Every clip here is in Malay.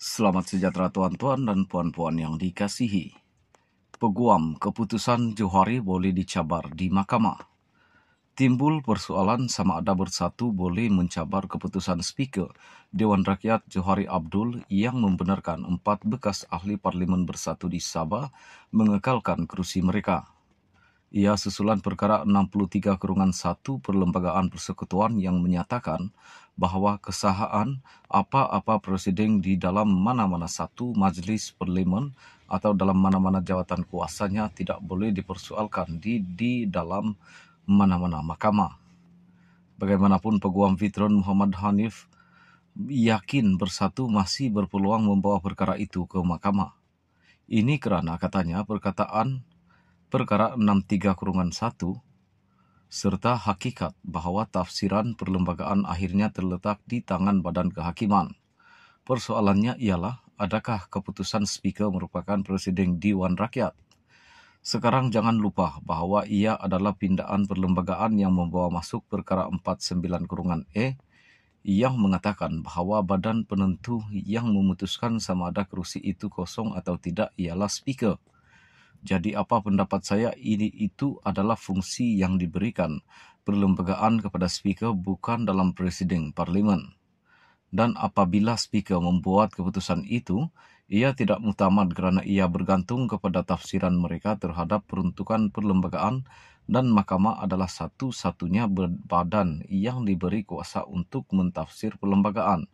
Selamat sejahtera tuan-tuan dan puan-puan yang dikasihi. Peguam keputusan Johari boleh dicabar di mahkamah. Timbul persoalan sama ada Bersatu boleh mencabar keputusan Speaker Dewan Rakyat Johari Abdul yang membenarkan 4 bekas ahli Parlimen Bersatu di Sabah mengekalkan kerusi mereka. Ia susulan perkara 63/1 Perlembagaan Persekutuan yang menyatakan bahawa kesahaan apa-apa presiden di dalam mana-mana satu majlis parlimen atau dalam mana-mana jawatan kuasanya tidak boleh dipersoalkan di dalam mana-mana mahkamah. Bagaimanapun Peguam Veteran Muhammad Hanif yakin Bersatu masih berpeluang membawa perkara itu ke mahkamah. Ini kerana katanya perkara 63/1 serta hakikat bahawa tafsiran perlembagaan akhirnya terletak di tangan Badan Kehakiman. Persoalannya ialah, adakah keputusan Speaker merupakan Presiden Dewan Rakyat? Sekarang jangan lupa bahawa ia adalah pindaan perlembagaan yang membawa masuk perkara 49/E yang mengatakan bahawa badan penentu yang memutuskan sama ada kerusi itu kosong atau tidak ialah Speaker. Jadi apa pendapat saya, itu adalah fungsi yang diberikan perlembagaan kepada Speaker bukan dalam Presiden Parlimen. Dan apabila Speaker membuat keputusan itu, ia tidak muktamad kerana ia bergantung kepada tafsiran mereka terhadap peruntukan perlembagaan dan mahkamah adalah satu-satunya badan yang diberi kuasa untuk mentafsir perlembagaan,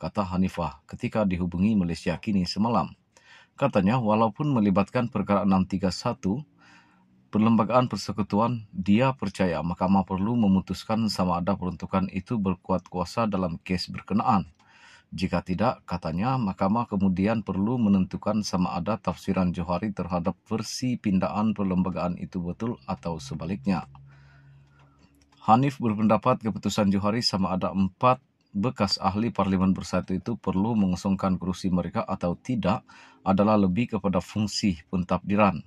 kata Hanifah ketika dihubungi Malaysia Kini semalam. Katanya, walaupun melibatkan perkara 631, Perlembagaan Persekutuan, dia percaya mahkamah perlu memutuskan sama ada peruntukan itu berkuat kuasa dalam kes berkenaan. Jika tidak, katanya, mahkamah kemudian perlu menentukan sama ada tafsiran Johari terhadap versi pindaan perlembagaan itu betul atau sebaliknya. Hanif berpendapat keputusan Johari sama ada 4 bekas ahli Parlimen Bersatu itu perlu mengosongkan kerusi mereka atau tidak adalah lebih kepada fungsi pentadbiran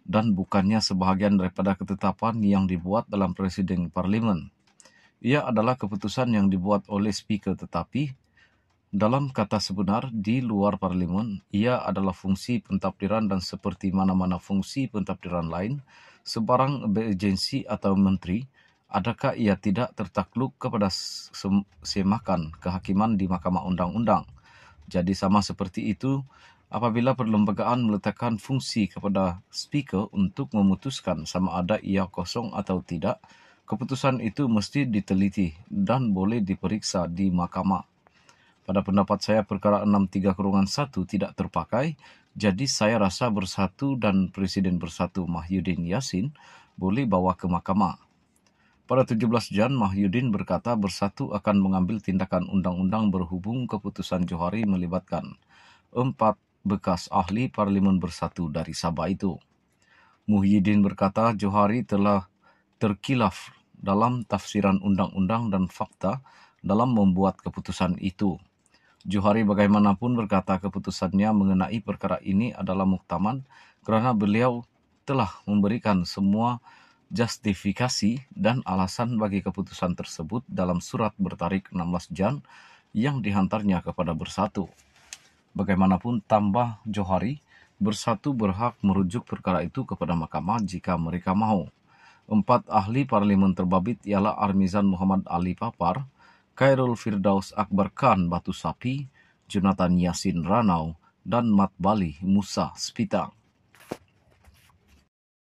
dan bukannya sebahagian daripada ketetapan yang dibuat dalam Presiden Parlimen. Ia adalah keputusan yang dibuat oleh Speaker tetapi dalam kata sebenar di luar Parlimen, ia adalah fungsi pentadbiran dan seperti mana-mana fungsi pentadbiran lain, sebarang agensi atau menteri, adakah ia tidak tertakluk kepada semakan kehakiman di Mahkamah Undang-Undang. Jadi sama seperti itu, apabila perlembagaan meletakkan fungsi kepada Speaker untuk memutuskan sama ada ia kosong atau tidak, keputusan itu mesti diteliti dan boleh diperiksa di mahkamah. Pada pendapat saya, perkara 63/1 tidak terpakai, jadi saya rasa Bersatu dan Presiden Bersatu Mahyudin Yassin boleh bawa ke mahkamah. Pada 17 Jan, Mahyudin berkata Bersatu akan mengambil tindakan undang-undang berhubung keputusan Johari melibatkan 4 bekas ahli Parlimen Bersatu dari Sabah itu. Muhyiddin berkata Johari telah terkilaf dalam tafsiran undang-undang dan fakta dalam membuat keputusan itu. Johari bagaimanapun berkata keputusannya mengenai perkara ini adalah muktamad kerana beliau telah memberikan semua justifikasi dan alasan bagi keputusan tersebut dalam surat bertarikh 16 Jan yang dihantarnya kepada Bersatu. Bagaimanapun tambah Johari, Bersatu berhak merujuk perkara itu kepada mahkamah jika mereka mahu. 4 ahli Parlimen terbabit ialah Armizan Muhammad Ali Papar, Khairul Firdaus Akbar Khan Batu Sapi, Jonathan Yassin Ranau, dan Mat Bali Musa Spitang.